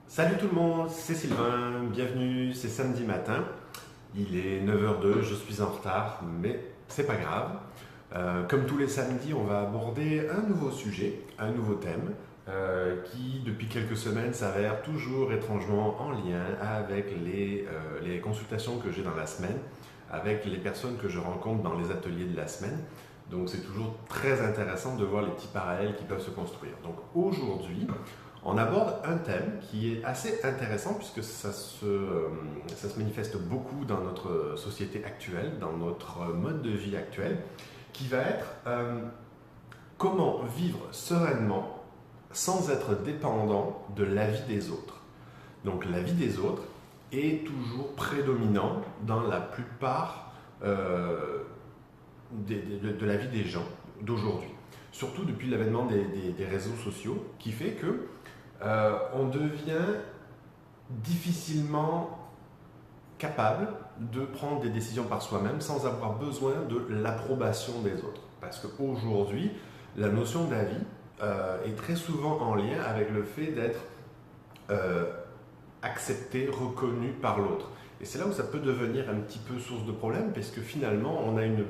Salut tout le monde, c'est Sylvain, bienvenue, c'est samedi matin. Il est 9h02, je suis en retard, mais c'est pas grave. Comme tous les samedis, on va aborder un nouveau sujet, un nouveau thème, qui depuis quelques semaines s'avère toujours étrangement en lien avec les consultations que j'ai dans la semaine, avec les personnes que je rencontre dans les ateliers de la semaine. Donc c'est toujours très intéressant de voir les petits parallèles qui peuvent se construire. Donc aujourd'hui, on aborde un thème qui est assez intéressant puisque ça se manifeste beaucoup dans notre société actuelle, dans notre mode de vie actuel, qui va être comment vivre sereinement sans être dépendant de l'avis des autres. Donc l'avis des autres est toujours prédominant dans la plupart de la vie des gens d'aujourd'hui. Surtout depuis l'avènement des réseaux sociaux qui fait que on devient difficilement capable de prendre des décisions par soi-même sans avoir besoin de l'approbation des autres. Parce qu'aujourd'hui, la notion d'avis est très souvent en lien avec le fait d'être accepté, reconnu par l'autre. Et c'est là où ça peut devenir un petit peu source de problème, parce que finalement, on a une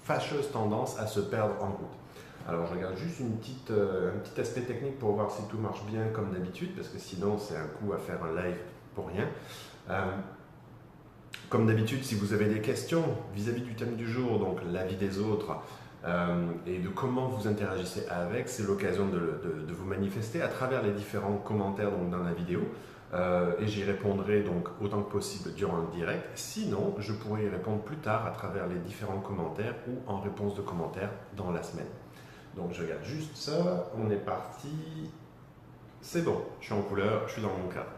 fâcheuse tendance à se perdre en route. Alors je regarde juste un petit aspect technique pour voir si tout marche bien comme d'habitude, parce que sinon c'est un coup à faire un live pour rien. Comme d'habitude, si vous avez des questions vis-à-vis du thème du jour, donc l'avis des autres, et de comment vous interagissez avec, c'est l'occasion de vous manifester à travers les différents commentaires donc, dans la vidéo. Et j'y répondrai donc autant que possible durant le direct. Sinon, je pourrai y répondre plus tard à travers les différents commentaires ou en réponse de commentaires dans la semaine. Donc je regarde juste ça, on est parti, c'est bon, je suis en couleur, je suis dans mon cadre.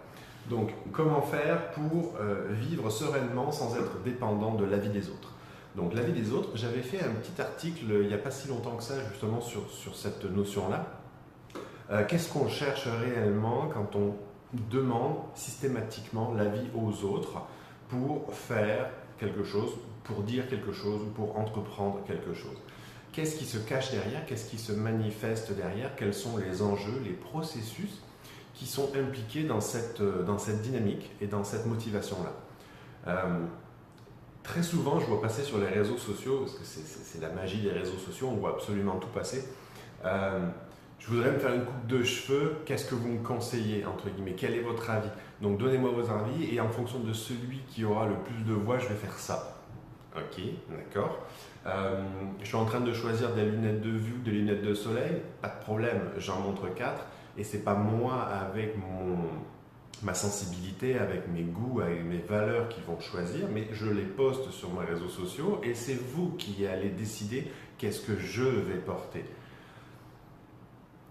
Donc comment faire pour vivre sereinement sans être dépendant de l'avis des autres? Donc l'avis des autres, j'avais fait un petit article il n'y a pas si longtemps que ça justement sur cette notion-là. Qu'est-ce qu'on cherche réellement quand on demande systématiquement l'avis aux autres pour faire quelque chose, pour dire quelque chose ou pour entreprendre quelque chose? Qu'est-ce qui se cache derrière? Qu'est-ce qui se manifeste derrière? Quels sont les enjeux, les processus qui sont impliqués dans cette dynamique et dans cette motivation-là? Très souvent, je vois passer sur les réseaux sociaux, parce que c'est la magie des réseaux sociaux, on voit absolument tout passer. Je voudrais me faire une coupe de cheveux, qu'est-ce que vous me conseillez, entre guillemets? Quel est votre avis? Donc donnez-moi vos avis et en fonction de celui qui aura le plus de voix, je vais faire ça. Ok, d'accord. Je suis en train de choisir des lunettes de vue, des lunettes de soleil, pas de problème, j'en montre 4 et c'est pas moi avec ma sensibilité, avec mes goûts, avec mes valeurs qui vont choisir, mais je les poste sur mes réseaux sociaux et c'est vous qui allez décider qu'est-ce que je vais porter.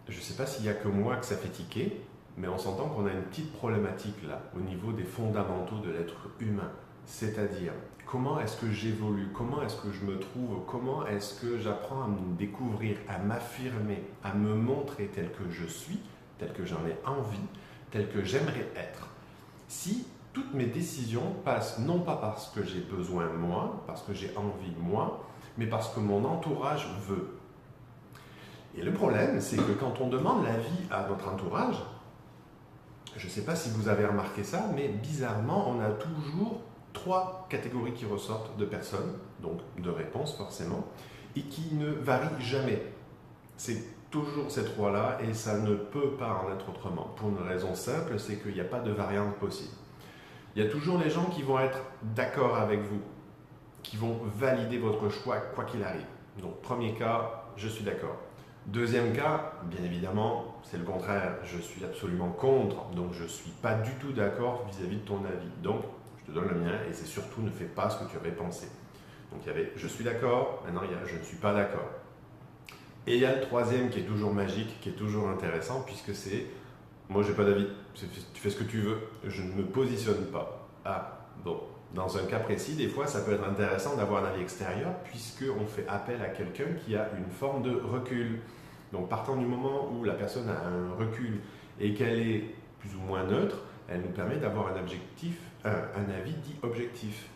Je ne sais pas s'il n'y a que moi que ça fait tiquer, mais on s'entend qu'on a une petite problématique là, au niveau des fondamentaux de l'être humain. C'est-à-dire, comment est-ce que j'évolue? Comment est-ce que je me trouve? Comment est-ce que j'apprends à me découvrir, à m'affirmer, à me montrer tel que je suis, tel que j'en ai envie, tel que j'aimerais être? Si toutes mes décisions passent non pas parce que j'ai besoin moi, parce que j'ai envie moi, mais parce que mon entourage veut. Et le problème, c'est que quand on demande l'avis à notre entourage, je ne sais pas si vous avez remarqué ça, mais bizarrement, on a toujours 3 catégories qui ressortent de personnes, donc de réponses forcément, et qui ne varient jamais. C'est toujours ces 3-là et ça ne peut pas en être autrement. Pour une raison simple, c'est qu'il n'y a pas de variante possible. Il y a toujours les gens qui vont être d'accord avec vous, qui vont valider votre choix quoi qu'il arrive. Donc premier cas, je suis d'accord. Deuxième cas, bien évidemment, c'est le contraire. Je suis absolument contre, donc je ne suis pas du tout d'accord vis-à-vis de ton avis. Donc, je te donne le mien et c'est surtout ne fais pas ce que tu avais pensé. Donc il y avait je suis d'accord, maintenant il y a je ne suis pas d'accord. Et il y a le troisième qui est toujours magique, qui est toujours intéressant, puisque c'est moi j'ai pas d'avis, tu fais ce que tu veux, je ne me positionne pas. Ah, bon. Dans un cas précis, des fois, ça peut être intéressant d'avoir un avis extérieur puisqu'on fait appel à quelqu'un qui a une forme de recul. Donc, partant du moment où la personne a un recul et qu'elle est plus ou moins neutre, elle nous permet d'avoir un avis dit objectif.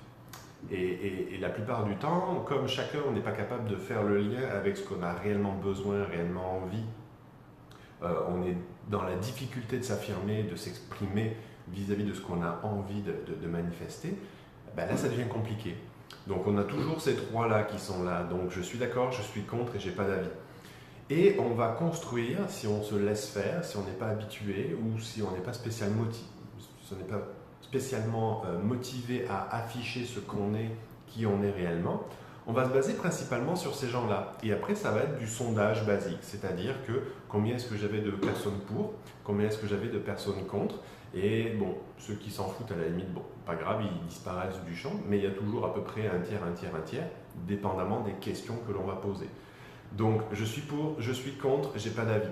Et la plupart du temps, comme chacun, on n'est pas capable de faire le lien avec ce qu'on a réellement besoin, réellement envie on est dans la difficulté de s'affirmer, de s'exprimer vis-à-vis de ce qu'on a envie de manifester, ben là ça devient compliqué. Donc on a toujours ces trois-là qui sont là. Donc je suis d'accord, je suis contre et j'ai pas d'avis. Et on va construire, si on se laisse faire, si on n'est pas habitué ou si on n'est pas spécialement motivé à afficher ce qu'on est, qui on est réellement, on va se baser principalement sur ces gens-là. Et après, ça va être du sondage basique, c'est-à-dire que combien est-ce que j'avais de personnes pour, combien est-ce que j'avais de personnes contre. Et bon, ceux qui s'en foutent à la limite, bon, pas grave, ils disparaissent du champ, mais il y a toujours à peu près un tiers, dépendamment des questions que l'on va poser. Donc, je suis pour, je suis contre, j'ai pas d'avis.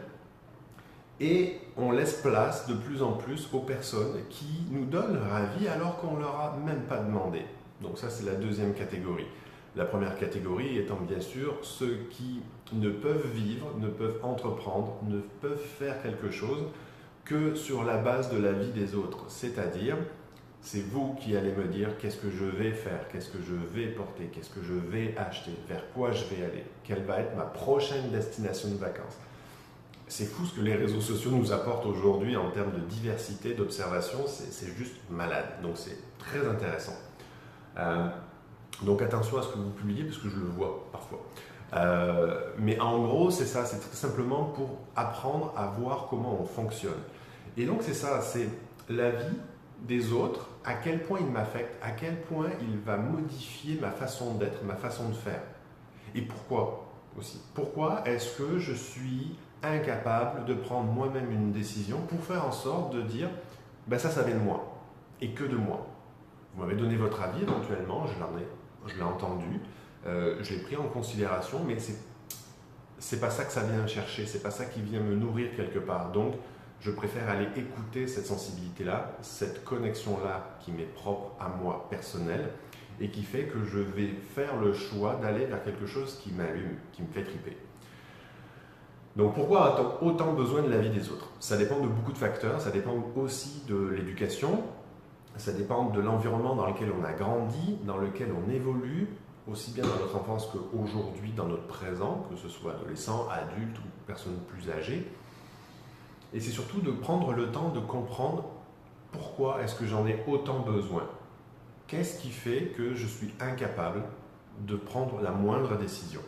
Et on laisse place de plus en plus aux personnes qui nous donnent leur avis alors qu'on ne leur a même pas demandé. Donc ça, c'est la deuxième catégorie. La première catégorie étant bien sûr ceux qui ne peuvent vivre, ne peuvent entreprendre, ne peuvent faire quelque chose que sur la base de la vie des autres. C'est-à-dire, c'est vous qui allez me dire qu'est-ce que je vais faire, qu'est-ce que je vais porter, qu'est-ce que je vais acheter, vers quoi je vais aller, quelle va être ma prochaine destination de vacances. C'est fou ce que les réseaux sociaux nous apportent aujourd'hui en termes de diversité, d'observation, c'est juste malade. Donc c'est très intéressant. Donc attention à ce que vous publiez parce que je le vois parfois. Mais en gros, c'est ça, c'est tout simplement pour apprendre à voir comment on fonctionne. Et donc c'est ça, c'est la vie des autres, à quel point il m'affecte, à quel point il va modifier ma façon d'être, ma façon de faire. Et pourquoi aussi. Pourquoi est-ce que je suis incapable de prendre moi-même une décision pour faire en sorte de dire ben ça vient de moi et que de moi. Vous m'avez donné votre avis éventuellement, je l'ai entendu, je l'ai pris en considération, mais c'est pas ça que ça vient chercher, c'est pas ça qui vient me nourrir quelque part. Donc je préfère aller écouter cette sensibilité-là, cette connexion-là qui m'est propre à moi personnelle et qui fait que je vais faire le choix d'aller vers quelque chose qui m'allume, qui me fait triper. Donc pourquoi a-t-on autant besoin de l'avis des autres? Ça dépend de beaucoup de facteurs, ça dépend aussi de l'éducation, ça dépend de l'environnement dans lequel on a grandi, dans lequel on évolue, aussi bien dans notre enfance qu'aujourd'hui dans notre présent, que ce soit adolescent, adulte ou personne plus âgée. Et c'est surtout de prendre le temps de comprendre pourquoi est-ce que j'en ai autant besoin. Qu'est-ce qui fait que je suis incapable de prendre la moindre décision?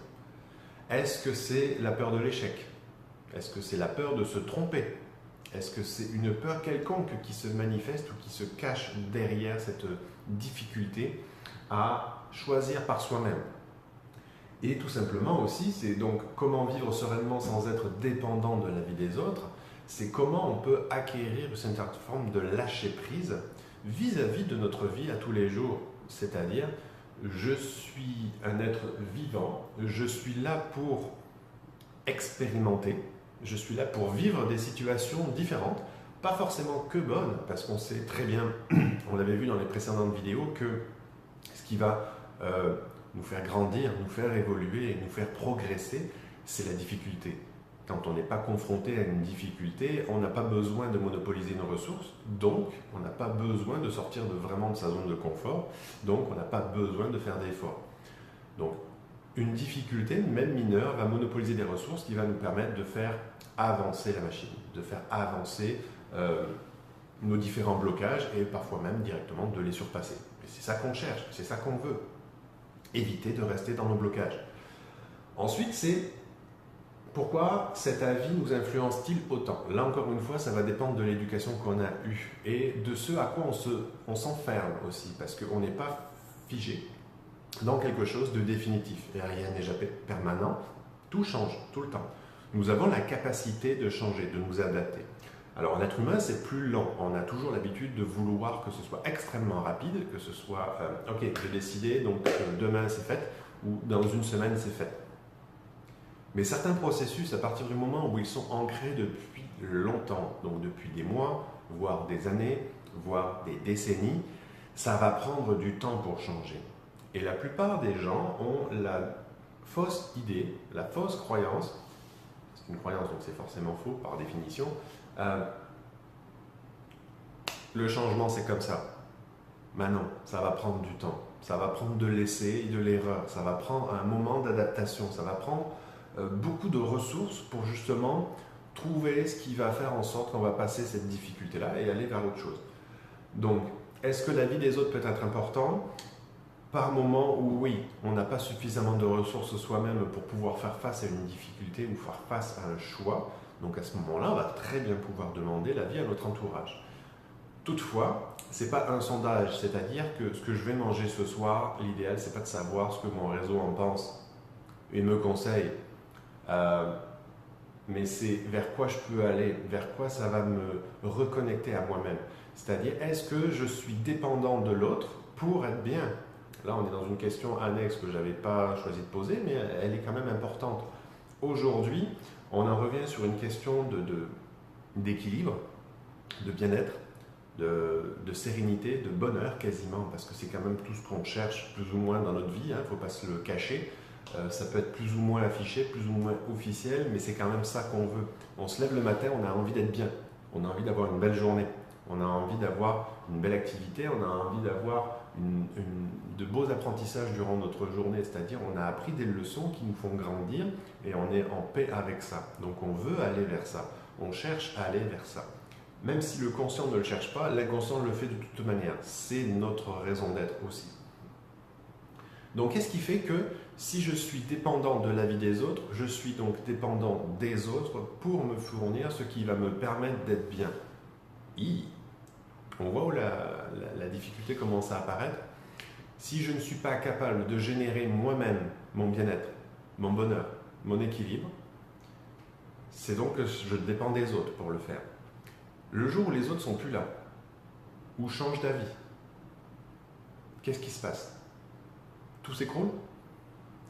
Est-ce que c'est la peur de l'échec? Est-ce que c'est la peur de se tromper? Est-ce que c'est une peur quelconque qui se manifeste ou qui se cache derrière cette difficulté à choisir par soi-même? Et tout simplement aussi, c'est donc comment vivre sereinement sans être dépendant de la vie des autres. C'est comment on peut acquérir une certaine forme de lâcher-prise vis-à-vis de notre vie à tous les jours. C'est-à-dire, je suis un être vivant, je suis là pour expérimenter, je suis là pour vivre des situations différentes, pas forcément que bonnes, parce qu'on sait très bien, on l'avait vu dans les précédentes vidéos, que ce qui va nous faire grandir, nous faire évoluer et nous faire progresser, c'est la difficulté. Quand on n'est pas confronté à une difficulté, on n'a pas besoin de monopoliser nos ressources, donc on n'a pas besoin de sortir vraiment de sa zone de confort, donc on n'a pas besoin de faire d'efforts. Donc une difficulté, même mineure, va monopoliser des ressources qui va nous permettre de faire avancer la machine, de faire avancer nos différents blocages et parfois même directement de les surpasser. Et c'est ça qu'on cherche, c'est ça qu'on veut. Éviter de rester dans nos blocages. Ensuite, c'est pourquoi cet avis nous influence-t-il autant? Là encore une fois, ça va dépendre de l'éducation qu'on a eue et de ce à quoi on s'enferme aussi, parce qu'on n'est pas figé dans quelque chose de définitif. Et rien n'est jamais permanent, tout change tout le temps. Nous avons la capacité de changer, de nous adapter. Alors en être humain, c'est plus lent. On a toujours l'habitude de vouloir que ce soit extrêmement rapide, que ce soit ok, j'ai décidé, donc demain c'est fait, ou dans une semaine c'est fait. Mais certains processus, à partir du moment où ils sont ancrés depuis longtemps, donc depuis des mois, voire des années, voire des décennies, ça va prendre du temps pour changer. Et la plupart des gens ont la fausse idée, la fausse croyance, c'est une croyance donc c'est forcément faux par définition, le changement c'est comme ça. Mais non, ça va prendre du temps, ça va prendre de l'essai et de l'erreur, ça va prendre un moment d'adaptation, ça va prendre beaucoup de ressources pour justement trouver ce qui va faire en sorte qu'on va passer cette difficulté-là et aller vers autre chose. Donc, est-ce que l'avis des autres peut être important? Par moment où oui, on n'a pas suffisamment de ressources soi-même pour pouvoir faire face à une difficulté ou faire face à un choix. Donc à ce moment-là, on va très bien pouvoir demander l'avis à notre entourage. Toutefois, ce n'est pas un sondage, c'est-à-dire que ce que je vais manger ce soir, l'idéal, c'est pas de savoir ce que mon réseau en pense et me conseille. Mais c'est vers quoi je peux aller, vers quoi ça va me reconnecter à moi-même. C'est-à-dire, est-ce que je suis dépendant de l'autre pour être bien? Là, on est dans une question annexe que je n'avais pas choisi de poser, mais elle est quand même importante. Aujourd'hui, on en revient sur une question d'équilibre, de bien-être, de sérénité, de bonheur quasiment, parce que c'est quand même tout ce qu'on cherche plus ou moins dans notre vie, il ne faut pas se le cacher. Ça peut être plus ou moins affiché, plus ou moins officiel, mais c'est quand même ça qu'on veut. On se lève le matin, on a envie d'être bien, on a envie d'avoir une belle journée, on a envie d'avoir une belle activité, on a envie d'avoir de beaux apprentissages durant notre journée, c'est-à-dire on a appris des leçons qui nous font grandir et on est en paix avec ça. Donc on veut aller vers ça, on cherche à aller vers ça. Même si le conscient ne le cherche pas, l'inconscient le fait de toute manière. C'est notre raison d'être aussi. Donc qu'est-ce qui fait que si je suis dépendant de l'avis des autres, je suis donc dépendant des autres pour me fournir ce qui va me permettre d'être bien? On voit où la difficulté commence à apparaître. Si je ne suis pas capable de générer moi-même mon bien-être, mon bonheur, mon équilibre, c'est donc que je dépends des autres pour le faire. Le jour où les autres ne sont plus là, ou changent d'avis, qu'est-ce qui se passe? Tout s'écroule?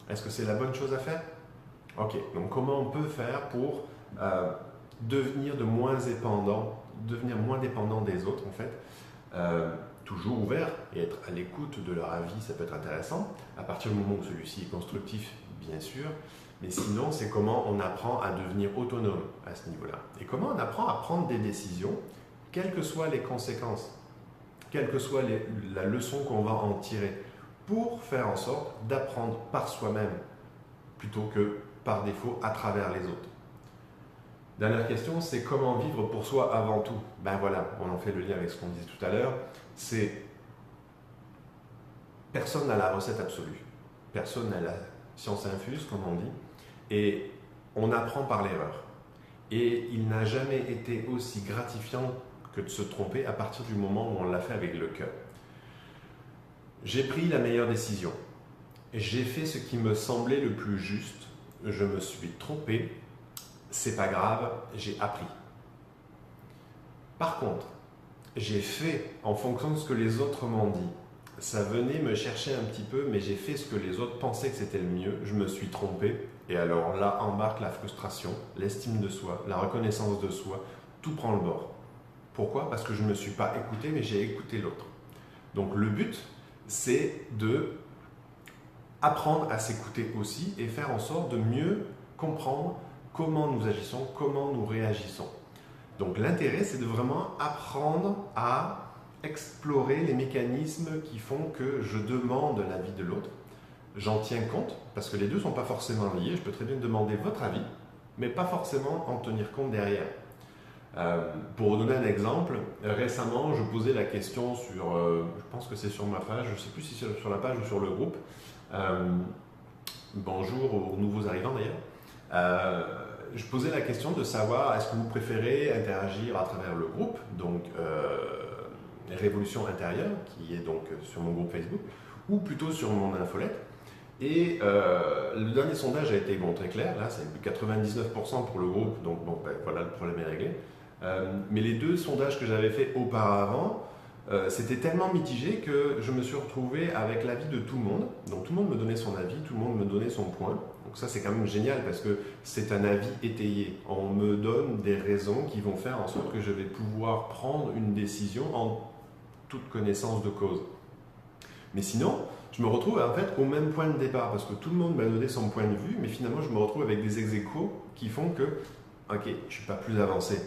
Est-ce que c'est la bonne chose à faire? Ok, donc comment on peut faire pour devenir moins dépendant des autres en fait, toujours ouvert et être à l'écoute de leur avis, ça peut être intéressant, à partir du moment où celui-ci est constructif, bien sûr, mais sinon c'est comment on apprend à devenir autonome à ce niveau-là. Et comment on apprend à prendre des décisions, quelles que soient les conséquences, quelle que soit la leçon qu'on va en tirer, pour faire en sorte d'apprendre par soi-même plutôt que par défaut à travers les autres. Dernière question, c'est comment vivre pour soi avant tout? Ben voilà, on en fait le lien avec ce qu'on disait tout à l'heure, c'est personne n'a la recette absolue, personne n'a la science infuse comme on dit, et on apprend par l'erreur. Et il n'a jamais été aussi gratifiant que de se tromper à partir du moment où on l'a fait avec le cœur. J'ai pris la meilleure décision. J'ai fait ce qui me semblait le plus juste. Je me suis trompé. C'est pas grave, j'ai appris. Par contre, j'ai fait en fonction de ce que les autres m'ont dit. Ça venait me chercher un petit peu, mais j'ai fait ce que les autres pensaient que c'était le mieux. Je me suis trompé. Et alors là embarque la frustration, l'estime de soi, la reconnaissance de soi. Tout prend le bord. Pourquoi? Parce que je ne me suis pas écouté, mais j'ai écouté l'autre. Donc le but, c'est de apprendre à s'écouter aussi et faire en sorte de mieux comprendre comment nous agissons, comment nous réagissons. Donc l'intérêt, c'est de vraiment apprendre à explorer les mécanismes qui font que je demande l'avis de l'autre. J'en tiens compte, parce que les deux ne sont pas forcément liés. Je peux très bien demander votre avis, mais pas forcément en tenir compte derrière. Pour vous donner un exemple, récemment, je posais la question sur, je pense que c'est sur ma page, je ne sais plus si c'est sur la page ou sur le groupe. Bonjour aux nouveaux arrivants d'ailleurs. Je posais la question de savoir est-ce que vous préférez interagir à travers le groupe, donc Révolution Intérieure, qui est donc sur mon groupe Facebook, ou plutôt sur mon infolette. Et le dernier sondage a été très clair, là c'est 99% pour le groupe, donc voilà, le problème est réglé. Mais les deux sondages que j'avais fait auparavant, c'était tellement mitigé que je me suis retrouvé avec l'avis de tout le monde. Donc tout le monde me donnait son avis, tout le monde me donnait son point. Donc ça c'est quand même génial parce que c'est un avis étayé. On me donne des raisons qui vont faire en sorte que je vais pouvoir prendre une décision en toute connaissance de cause. Mais sinon, je me retrouve en fait au même point de départ parce que tout le monde m'a donné son point de vue, mais finalement je me retrouve avec des ex-aequo qui font que, ok, je ne suis pas plus avancé.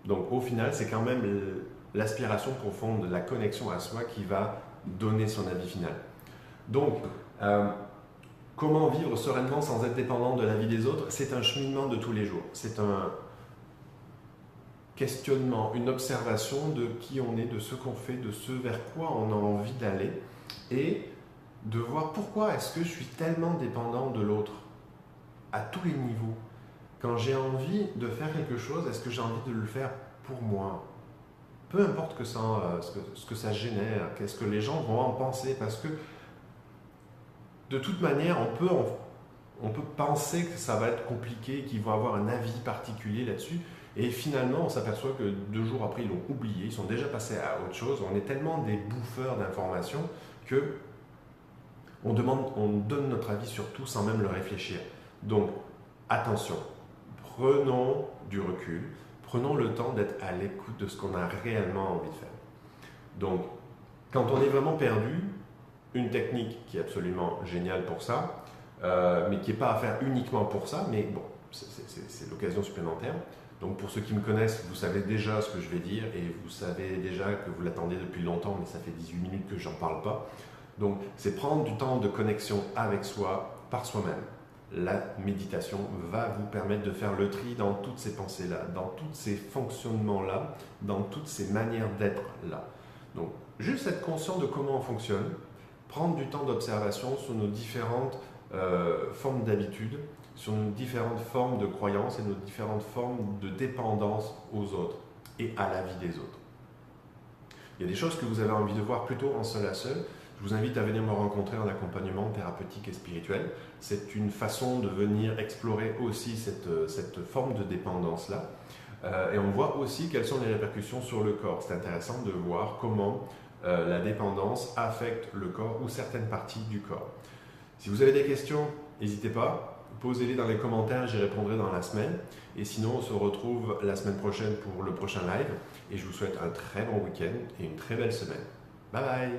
Donc au final, c'est quand même l'aspiration profonde, la connexion à soi qui va donner son avis final. Donc, comment vivre sereinement sans être dépendant de l'avis des autres? C'est un cheminement de tous les jours. C'est questionnement, une observation de qui on est, de ce qu'on fait, de ce vers quoi on a envie d'aller et de voir pourquoi est-ce que je suis tellement dépendant de l'autre à tous les niveaux. Quand j'ai envie de faire quelque chose, est-ce que j'ai envie de le faire pour moi? Peu importe ce que ça génère, qu'est-ce que les gens vont en penser, parce que de toute manière, on peut penser que ça va être compliqué, qu'ils vont avoir un avis particulier là-dessus, et finalement, on s'aperçoit que 2 jours après, ils l'ont oublié, ils sont déjà passés à autre chose. On est tellement des bouffeurs d'informations que on donne notre avis sur tout sans même le réfléchir. Donc, attention, prenons du recul, prenons le temps d'être à l'écoute de ce qu'on a réellement envie de faire. Donc, quand on est vraiment perdu, une technique qui est absolument géniale pour ça, mais qui n'est pas à faire uniquement pour ça, mais bon, c'est l'occasion supplémentaire. Donc pour ceux qui me connaissent, vous savez déjà ce que je vais dire et vous savez déjà que vous l'attendez depuis longtemps, mais ça fait 18 minutes que j'en parle pas. Donc c'est prendre du temps de connexion avec soi, par soi-même. La méditation va vous permettre de faire le tri dans toutes ces pensées-là, dans tous ces fonctionnements-là, dans toutes ces manières d'être-là. Donc juste être conscient de comment on fonctionne, prendre du temps d'observation sur nos différentes formes d'habitudes, sur nos différentes formes de croyances et nos différentes formes de dépendance aux autres et à la vie des autres. Il y a des choses que vous avez envie de voir plutôt en seul à seul. Je vous invite à venir me rencontrer en accompagnement thérapeutique et spirituel. C'est une façon de venir explorer aussi cette forme de dépendance-là. Et on voit aussi quelles sont les répercussions sur le corps. C'est intéressant de voir comment la dépendance affecte le corps ou certaines parties du corps. Si vous avez des questions, n'hésitez pas. Posez-les dans les commentaires, j'y répondrai dans la semaine. Et sinon, on se retrouve la semaine prochaine pour le prochain live. Et je vous souhaite un très bon week-end et une très belle semaine. Bye bye!